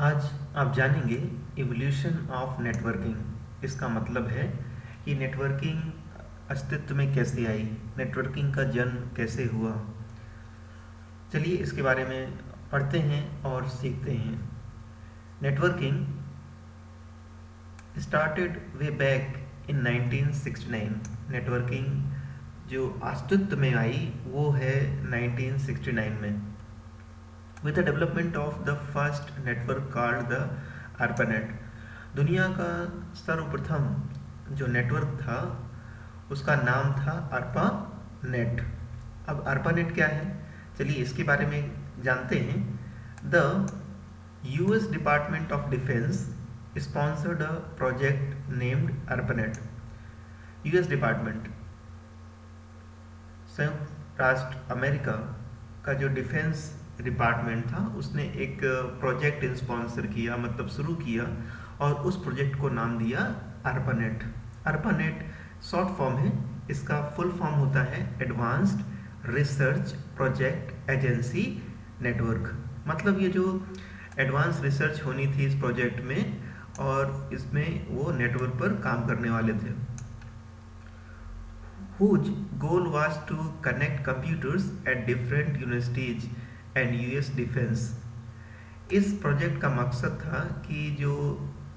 आज आप जानेंगे इवोल्यूशन ऑफ नेटवर्किंग। इसका मतलब है कि नेटवर्किंग अस्तित्व में कैसे आई, नेटवर्किंग का जन्म कैसे हुआ। चलिए इसके बारे में पढ़ते हैं और सीखते हैं। Networking started way back in 1969। Networking जो अस्तित्व में आई वो है 1969 में, with the development of the first network called the ARPANET। दुनिया का सर्वप्रथम जो नेटवर्क था उसका नाम था ARPANET। अब ARPANET क्या है, चलिए इसके बारे में जानते हैं। The US department of defence sponsored a project named ARPANET। US department, संयुक्त राष्ट्र अमेरिका का जो डिफेंस डिपार्टमेंट था उसने एक प्रोजेक्ट स्पॉन्सर किया, मतलब शुरू किया, और उस प्रोजेक्ट को नाम दिया ARPANET। ARPANEट शॉर्ट फॉर्म है, इसका फुल फॉर्म होता है advanced research project agency network. मतलब ये जो एडवांस रिसर्च होनी थी इस प्रोजेक्ट में, और इसमें वो नेटवर्क पर काम करने वाले थे। whose goal was to connect computers at different universities and US defence. इस प्रोजेक्ट का मकसद था कि जो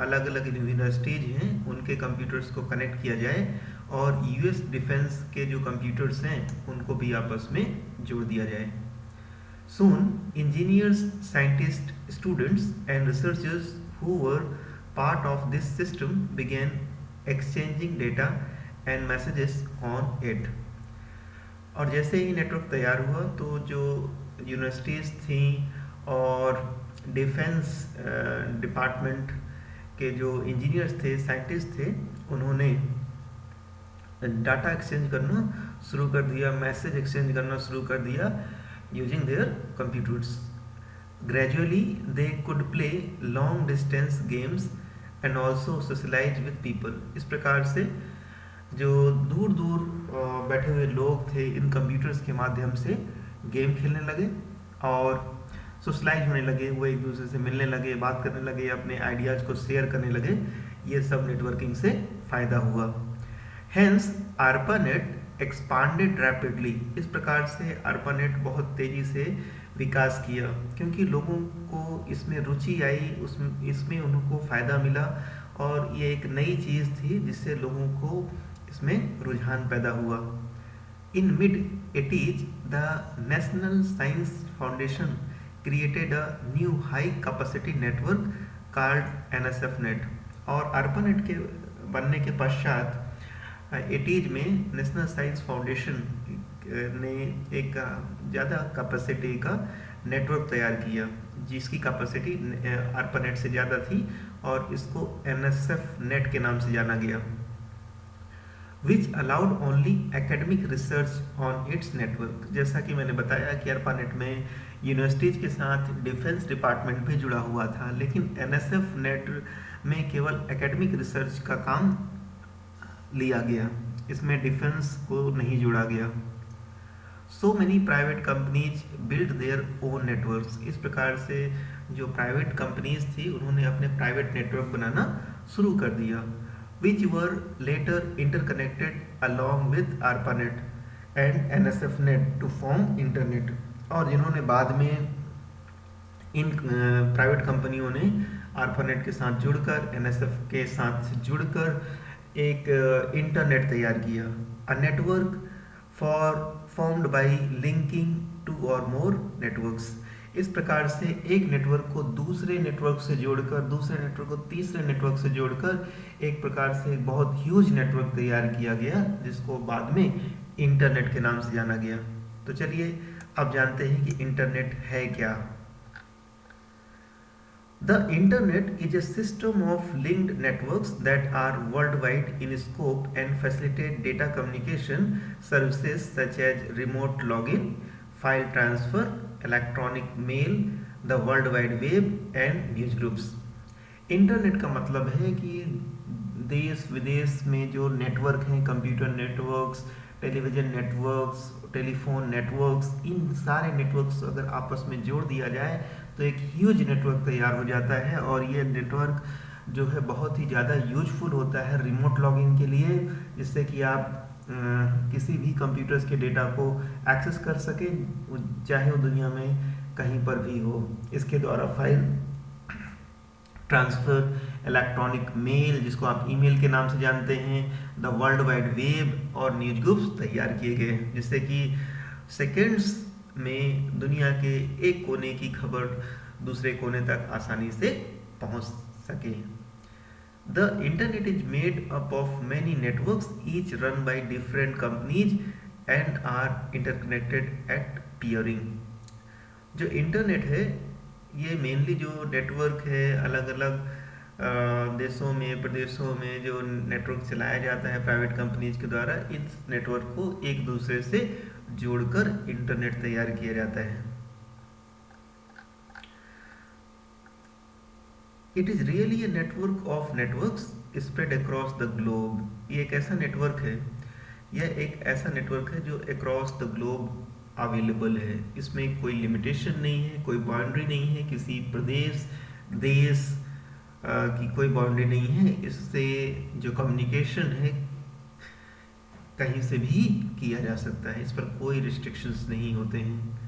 अलग अलग यूनिवर्सिटीज हैं उनके कंप्यूटर्स को कनेक्ट किया जाए और यूएस डिफेंस के जो कंप्यूटर्स हैं उनको भी आपस में जोड़ दिया जाए। Soon, engineers, scientists, students and researchers who were part of this system began exchanging data and messages on it। और जैसे ही नेटवर्क तैयार हुआ तो जो यूनिवर्सिटीज़ थी और डिफेंस डिपार्टमेंट के जो इंजीनियर्स थे, साइंटिस्ट थे, उन्होंने डाटा एक्सचेंज करना शुरू कर दिया, मैसेज एक्सचेंज करना शुरू कर दिया using their computers. Gradually they could play long distance games and also socialize with people. इस प्रकार से जो दूर दूर बैठे हुए लोग थे इन कंप्यूटर्स के माध्यम से गेम खेलने लगे और सोशलाइज होने लगे, वो एक दूसरे से मिलने लगे, बात करने लगे, अपने आइडियाज़ को शेयर करने लगे। ये सब नेटवर्किंग से फ़ायदा हुआ। Hence ARPANET expanded rapidly. इस प्रकार से ARPANET बहुत तेज़ी से विकास किया क्योंकि लोगों को इसमें रुचि आई, इसमें उनको फ़ायदा मिला और ये एक नई चीज़ थी जिससे लोगों को इसमें रुझान पैदा हुआ। इन mid-80s the national science foundation created a new high capacity network called NSF-NET। और ARPANET के बनने के पश्चात 80s में नेशनल साइंस फाउंडेशन ने एक ज़्यादा कैपेसिटी का नेटवर्क तैयार किया जिसकी कैपेसिटी ARPANET से ज़्यादा थी और इसको NSF-NET के नाम से जाना गया। Which allowed only academic research on it's network. जैसा कि मैंने बताया कि ARPANET में यूनिवर्सिटीज़ के साथ डिफेंस डिपार्टमेंट भी जुड़ा हुआ था, लेकिन NSF-NET में केवल एकेडमिक रिसर्च का काम लिया गया, इसमें डिफेंस को नहीं जोड़ा गया। So many private companies build their own networks. इस प्रकार से जो प्राइवेट कंपनीज थी उन्होंने अपने प्राइवेट नेटवर्क बनाना शुरू कर दिया, which were later interconnected along with ARPANET and NSF-NET to form internet. और जिन्होंने बाद में इन प्राइवेट कंपनियों ने ARPANET के साथ जुड़कर NSF के साथ जुड़कर एक इंटरनेट तैयार किया। A network formed by linking two or more networks. इस प्रकार से एक नेटवर्क को दूसरे नेटवर्क से जोड़कर, दूसरे नेटवर्क को तीसरे नेटवर्क से जोड़कर एक प्रकार से एक बहुत ह्यूज नेटवर्क तैयार किया गया जिसको बाद में इंटरनेट के नाम से जाना गया। तो चलिए अब जानते हैं कि इंटरनेट है क्या। The Internet is a system of linked networks that are worldwide in scope and facilitate data communication services such as remote login, file transfer, electronic mail, the World Wide Web and news groups। Internet का मतलब है कि देश विदेश में जो network हैं, computer networks, television networks, telephone networks, इन सारे नेटवर्क्स अगर आपस में जोड़ दिया जाए तो एक ह्यूज नेटवर्क तैयार हो जाता है, और ये नेटवर्क जो है बहुत ही ज़्यादा यूजफुल होता है रिमोट लॉगिंग के लिए, जिससे कि आप किसी भी कंप्यूटर्स के डेटा को एक्सेस कर सकें, चाहे वो दुनिया में कहीं पर भी हो। इसके द्वारा फाइल ट्रांसफ़र, इलेक्ट्रॉनिक मेल जिसको आप ईमेल के नाम से जानते हैं, द वर्ल्ड वाइड वेब और न्यूज ग्रुप्स तैयार किए गए, जिससे कि सेकेंड्स में दुनिया के एक कोने की खबर दूसरे कोने तक आसानी से पहुंच सके। The internet is made up of many networks each run by different companies and are interconnected at peering. जो इंटरनेट है ये मेनली जो नेटवर्क है अलग अलग देशों में प्रदेशों में जो नेटवर्क चलाया जाता है प्राइवेट कंपनीज के द्वारा, इस नेटवर्क को एक दूसरे से जोड़कर इंटरनेट तैयार किया जाता है। It is really a network of networks spread across the globe. ये एक ऐसा नेटवर्क है, यह एक ऐसा नेटवर्क है जो अक्रॉस द ग्लोब अवेलेबल है। इसमें कोई लिमिटेशन नहीं है, कोई बाउंड्री नहीं है, किसी प्रदेश देश की कोई बाउंड्री नहीं है। इससे जो कम्युनिकेशन है कहीं से भी किया जा सकता है, इस पर कोई रिस्ट्रिक्शंस नहीं होते हैं।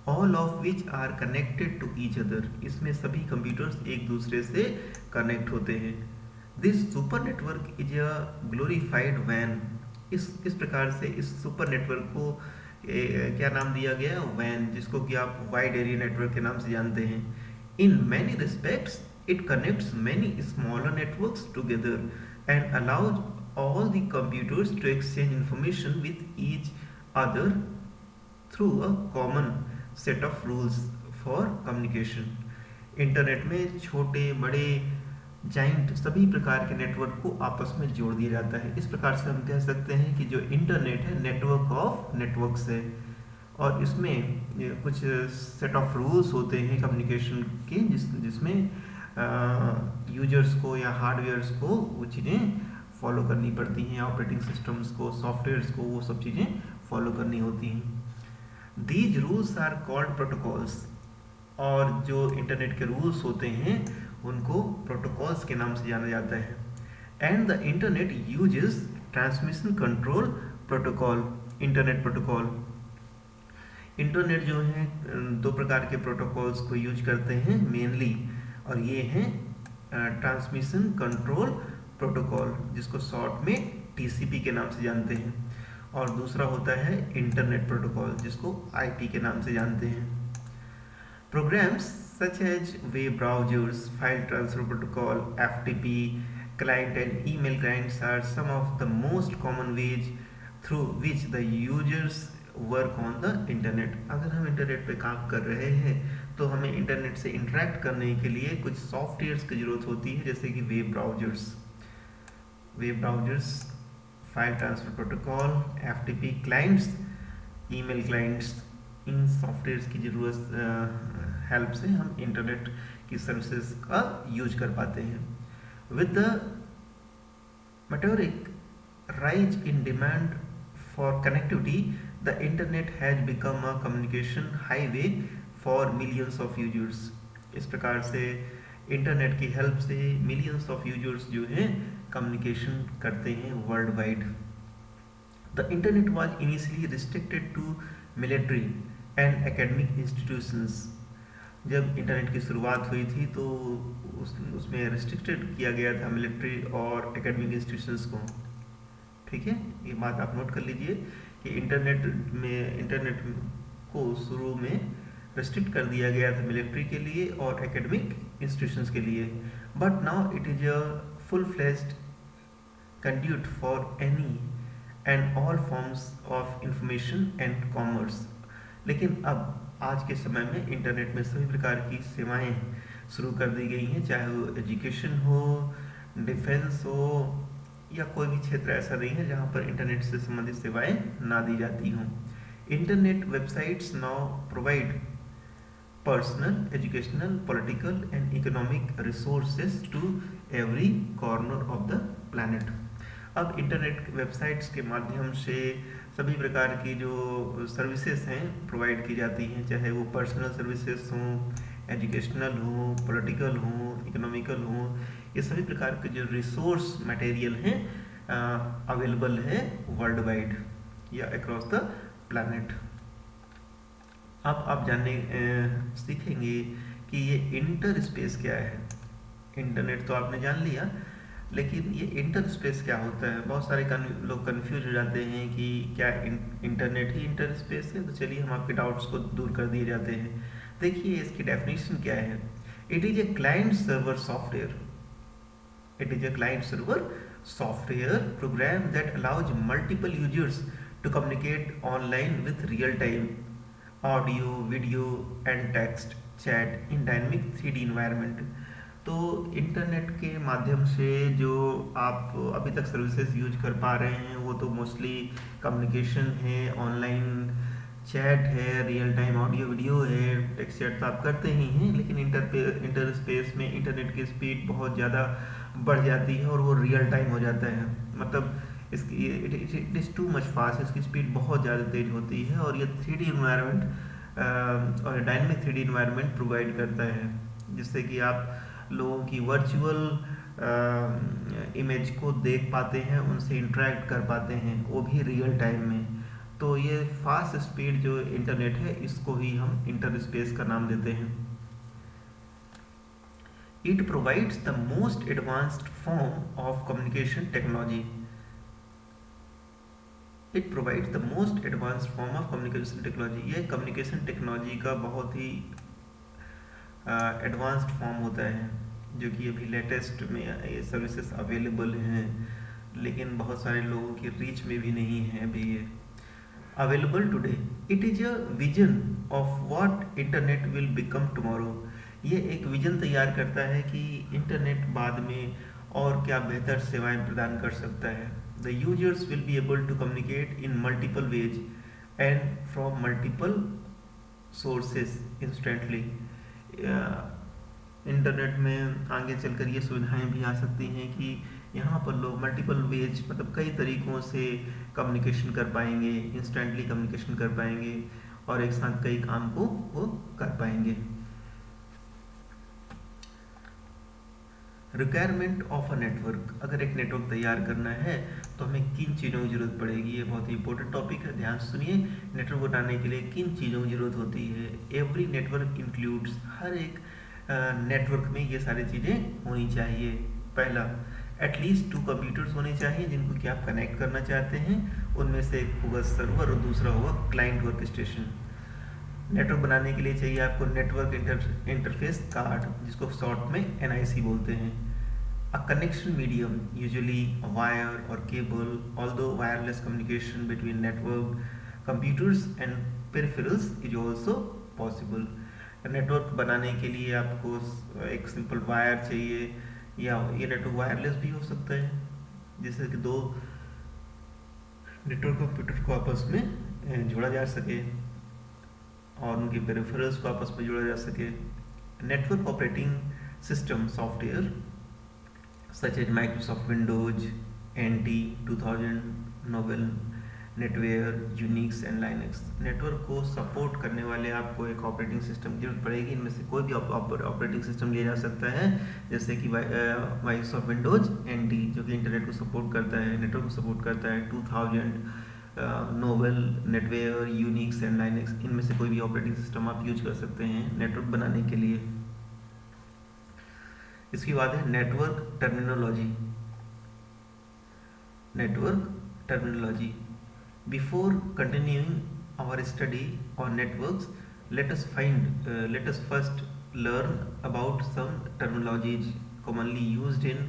All of which are connected to each other. इसमें सभी कंप्यूटर्स एक दूसरे से कनेक्ट होते हैं। This super network is a glorified वैन। इस प्रकार से इस सुपर नेटवर्क को क्या नाम दिया गया, वैन, जिसको कि आप वाइड एरिया नेटवर्क के नाम से जानते हैं। In many respects it connects many smaller networks together and allows all the computers to exchange information with each other through a common set of rules for communication। Internet में छोटे बड़े giant सभी प्रकार के नेटवर्क को आपस में जोड़ दिया जाता है। इस प्रकार से हम कह सकते हैं कि जो इंटरनेट है नेटवर्क ऑफ नेटवर्क्स है, और इसमें कुछ सेट ऑफ रूल्स होते हैं कम्युनिकेशन के, जिसमें यूजर्स को या हार्डवेयर्स को वो चीज़ें फॉलो करनी पड़ती हैं, ऑपरेटिंग सिस्टम्स को, सॉफ्टवेयर्स को वो सब चीज़ें फॉलो करनी होती हैं। These rules are called protocols. और जो इंटरनेट के रूल्स होते हैं उनको प्रोटोकॉल्स के नाम से जाना जाता है। And the internet uses transmission control protocol. Internet protocol, internet जो है दो प्रकार के प्रोटोकॉल्स को यूज करते हैं मेनली, और ये हैं ट्रांसमिशन कंट्रोल प्रोटोकॉल, जिसको शॉर्ट में टीसीपी के नाम से जानते हैं, और दूसरा होता है इंटरनेट प्रोटोकॉल, जिसको आईपी के नाम से जानते हैं। Programs such as web browsers, file transfer protocol, FTP client and email clients are some of the most common ways through which the users work on the internet. अगर हम internet पे काम कर रहे हैं तो हमें इंटरनेट से इंटरेक्ट करने के लिए कुछ सॉफ्टवेयर्स की ज़रूरत होती है, जैसे कि web browsers, file transfer protocol, FTP clients, email clients. इन सॉफ्टवेयर्स की ज़रूरत हेल्प से हम इंटरनेट की सर्विसेज का यूज कर पाते हैं। With the meteoric rise in demand for connectivity, the internet has become a communication highway for millions of users। इस प्रकार से इंटरनेट की हेल्प से मिलियंस ऑफ यूजर्स जो हैं कम्युनिकेशन करते हैं world wide. The internet was initially restricted to military and academic institutions. जब इंटरनेट की शुरुआत हुई थी तो उसमें रिस्ट्रिक्टेड किया गया था मिलिट्री और एकेडमिक इंस्टीट्यूशंस को। ठीक है, ये बात आप नोट कर लीजिए कि इंटरनेट को शुरू में रिस्ट्रिक्ट कर दिया गया था मिलिट्री के लिए और एकेडमिक इंस्टीट्यूशंस के लिए, but now it is a full fledged conduit for any and all forms of information and commerce. लेकिन अब आज के समय में इंटरनेट में सभी प्रकार की सेवाएं शुरू कर दी गई हैं, चाहे वो एजुकेशन हो, डिफेंस हो, या कोई भी क्षेत्र ऐसा नहीं है जहां पर इंटरनेट से संबंधित सेवाएं ना दी जाती हों। Internet websites now provide personal, educational, political and economic resources to every corner of the planet. अब इंटरनेट वेबसाइट्स के माध्यम से सभी प्रकार की जो सर्विसेज हैं प्रोवाइड की जाती हैं, चाहे वो पर्सनल सर्विसेज हों, एजुकेशनल हो, पॉलिटिकल हो, इकोनॉमिकल हो, ये सभी प्रकार के जो रिसोर्स मटेरियल हैं अवेलेबल है वर्ल्ड वाइड या अक्रॉस द प्लैनेट। अब आप जानने सीखेंगे कि ये इंटर स्पेस क्या है। इंटरनेट तो आपने जान लिया, लेकिन ये इंटर स्पेस क्या होता है। बहुत सारे लोग कंफ्यूज हो जाते हैं कि क्या इंटरनेट ही इंटर स्पेस है। तो चलिए हम आपके डाउट्स को दूर कर दिए जाते हैं। देखिए इसकी डेफिनेशन क्या है। It is a client server software. It is a client server software program that allows multiple users to communicate online with real-time audio, video and text chat in dynamic 3D environment। तो internet के माध्यम से जो आप अभी तक services use कर पा रहे हैं वो तो मोस्टली कम्युनिकेशन है, ऑनलाइन चैट है, रियल टाइम ऑडियो वीडियो है, टेक्स्ट चैट तो आप करते ही हैं। लेकिन इंटर स्पेस में इंटरनेट की स्पीड बहुत ज़्यादा बढ़ जाती है और वो रियल टाइम हो जाता है। मतलब इसकी it is too much fast, इसकी स्पीड बहुत ज़्यादा तेज होती है और ये 3D इन्वायरमेंट और डायनेमिक 3D इन्वायरमेंट प्रोवाइड करता है, जिससे कि आप लोगों की वर्चुअल इमेज को देख पाते हैं, उनसे इंटरेक्ट कर पाते हैं, वो भी रियल टाइम में। तो ये फास्ट स्पीड जो इंटरनेट है इसको ही हम इंटर स्पेस का नाम देते हैं। It provides the most advanced form of communication technology. It provides the most advanced form of communication technology। ये communication technology का बहुत ही एडवांस्ड फॉर्म होता है, जो कि अभी लेटेस्ट में ये सर्विसेज अवेलेबल हैं, लेकिन बहुत सारे लोगों की रीच में भी नहीं है अभी ये available today. It is a vision of what internet will become tomorrow. ये एक विजन तैयार करता है कि इंटरनेट बाद में और क्या बेहतर सेवाएं प्रदान कर सकता है। The users will be able to communicate in multiple ways and from multiple sources instantly. Internet में आगे चलकर ये सुविधाएं भी आ सकती हैं कि यहाँ पर लोग मल्टीपल वेज मतलब कई तरीक़ों से कम्युनिकेशन कर पाएंगे, इंस्टेंटली कम्युनिकेशन कर पाएंगे और एक साथ कई काम को वो कर पाएंगे। Requirement of a network. अगर एक नेटवर्क तैयार करना है तो हमें किन चीज़ों की ज़रूरत पड़ेगी। ये बहुत ही इंपॉर्टेंट टॉपिक है, ध्यान सुनिए। नेटवर्क बनाने के लिए किन चीज़ों की ज़रूरत होती है। एवरी नेटवर्क इंक्लूड्स, हर एक नेटवर्क में ये सारी चीज़ें होनी चाहिए। पहला, एटलीस्ट 2 कंप्यूटर्स होने चाहिए जिनको कि आप कनेक्ट करना चाहते हैं। उनमें से एक होगा सर्वर और दूसरा होगा क्लाइंट वर्क स्टेशन। नेटवर्क बनाने के लिए चाहिए आपको नेटवर्क इंटरफेस कार्ड, जिसको शॉर्ट में NIC बोलते हैं। A connection medium, usually wire और cable, although wireless communication between network computers and peripherals is also possible. Network बनाने के लिए आपको एक सिंपल वायर चाहिए, या ये नेटवर्क वायरलेस भी हो सकता है, जिससे कि 2 नेटवर्क कंप्यूटर को आपस में जोड़ा जा सके और उनके पेरिफेरल्स को आपस में जोड़ा जा सके। Network operating system software such as Microsoft Windows NT 2000, Novell, NetWare, Unix and Linux. Network को सपोर्ट करने वाले आपको एक ऑपरेटिंग सिस्टम की जरूरत पड़ेगी। इनमें से कोई भी ऑपरेटिंग सिस्टम लिया जा सकता है, जैसे कि माइक्रोसॉफ्ट विंडोज NT जो कि इंटरनेट को सपोर्ट करता है, नेटवर्क को सपोर्ट करता है। 2000, Novell, NetWare, Unix and Linux, इनमें से कोई भी ऑपरेटिंग सिस्टम आप यूज कर सकते हैं नेटवर्क बनाने के लिए। इसके बाद है network terminology. Network terminology. Before continuing our study on networks, let us first learn about some terminologies commonly used in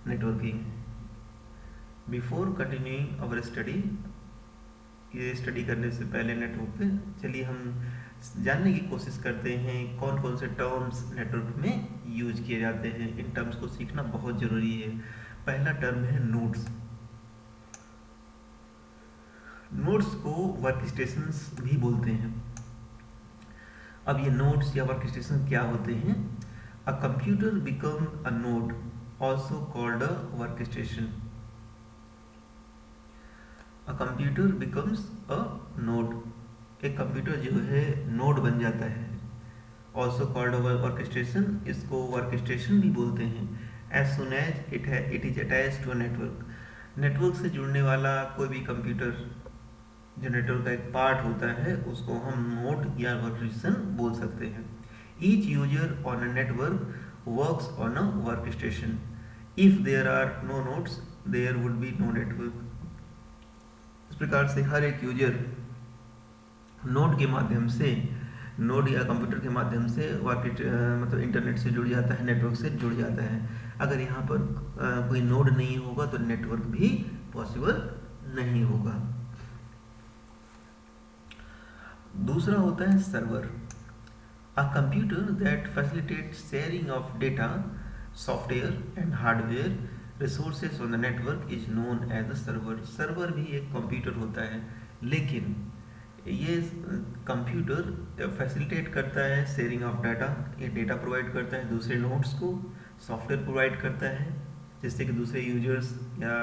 networking. Before continuing our study, ये स्टडी करने से पहले नेटवर्क पे चलिए हम जानने की कोशिश करते हैं कौन कौन से टर्म्स नेटवर्क में यूज किए जाते हैं। इन टर्म्स को सीखना बहुत ज़रूरी है। पहला टर्म है नोड्स। नोड्स को वर्क स्टेशंस भी बोलते हैं। अब ये नोड्स या वर्क स्टेशन क्या होते हैं। A computer become a node, also called a work station. A computer becomes a node, एक कंप्यूटर जो है नोड बन जाता है, ऑल्सो कॉल्ड वर्कस्टेशन, इसको वर्कस्टेशन भी बोलते हैं। As soon as it is attach to a network, network से जुड़ने वाला कोई भी कंप्यूटर जो नेटवर्क का एक पार्ट होता है उसको हम नोड या वर्कस्टेशन बोल सकते हैं। Each user on a network works on a workstation, if there are no nodes there would be no network. इस प्रकार से हर एक यूजर नोड के माध्यम से, नोड या कंप्यूटर के माध्यम से मतलब इंटरनेट से जुड़ जाता है, नेटवर्क से जुड़ जाता है। अगर यहाँ पर कोई नोड नहीं होगा तो नेटवर्क भी पॉसिबल नहीं होगा। दूसरा होता है server, a computer that facilitate sharing of data, software and hardware resources on the network is known as a server. Server भी एक कंप्यूटर होता है, लेकिन ये कंप्यूटर फैसिलिटेट करता है शेयरिंग ऑफ डाटा, ये डेटा प्रोवाइड करता है दूसरे नोड्स को, सॉफ्टवेयर प्रोवाइड करता है जिससे कि दूसरे यूजर्स या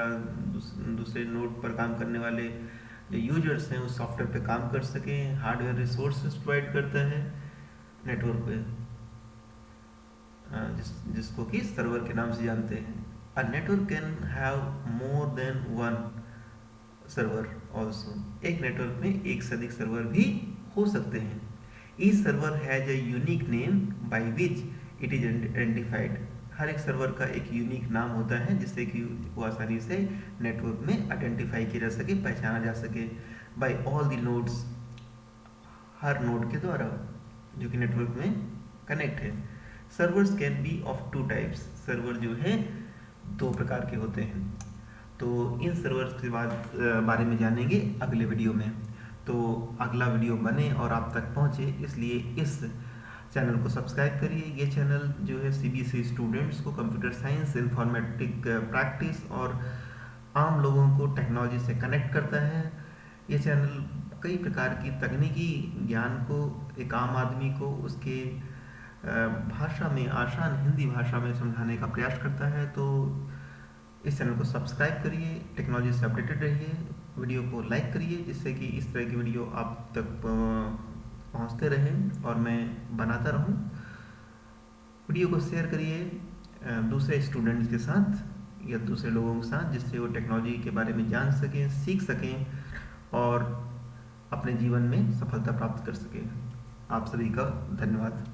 दूसरे नोड पर काम करने वाले जो यूजर्स हैं उस सॉफ्टवेयर पे काम कर सकें, हार्डवेयर रिसोर्सेज प्रोवाइड करता है नेटवर्क पे, जिसको कि सर्वर के नाम से जानते हैं। A network can have more than one server also, एक नेटवर्क में एक से अधिक सर्वर भी हो सकते हैं। Each server has a unique name by which it is identified, हर एक सर्वर का एक यूनिक नाम होता है जिससे कि वो आसानी से नेटवर्क में आइडेंटिफाई किया जा सके, पहचाना जा सके। बाय ऑल द नोड्स, हर नोड के द्वारा जो कि नेटवर्क में कनेक्ट है। Servers can be of two types, server जो है दो प्रकार के होते हैं। तो इन सर्वर्स के बारे में जानेंगे अगले वीडियो में। तो अगला वीडियो बने और आप तक पहुंचे, इसलिए इस चैनल को सब्सक्राइब करिए। ये चैनल जो है सीबीएसई स्टूडेंट्स को कंप्यूटर साइंस, इंफॉर्मेटिक प्रैक्टिस और आम लोगों को टेक्नोलॉजी से कनेक्ट करता है। ये चैनल कई प्रकार की तकनीकी ज्ञान को एक आम आदमी को उसके भाषा में, आसान हिंदी भाषा में समझाने का प्रयास करता है। तो इस चैनल को सब्सक्राइब करिए, टेक्नोलॉजी से अपडेटेड रहिए, वीडियो को लाइक करिए जिससे कि इस तरह की वीडियो आप तक पहुंचते रहें और मैं बनाता रहूं। वीडियो को शेयर करिए दूसरे स्टूडेंट्स के साथ या दूसरे लोगों के साथ, जिससे वो टेक्नोलॉजी के बारे में जान सकें, सीख सकें और अपने जीवन में सफलता प्राप्त कर सकें। आप सभी का धन्यवाद।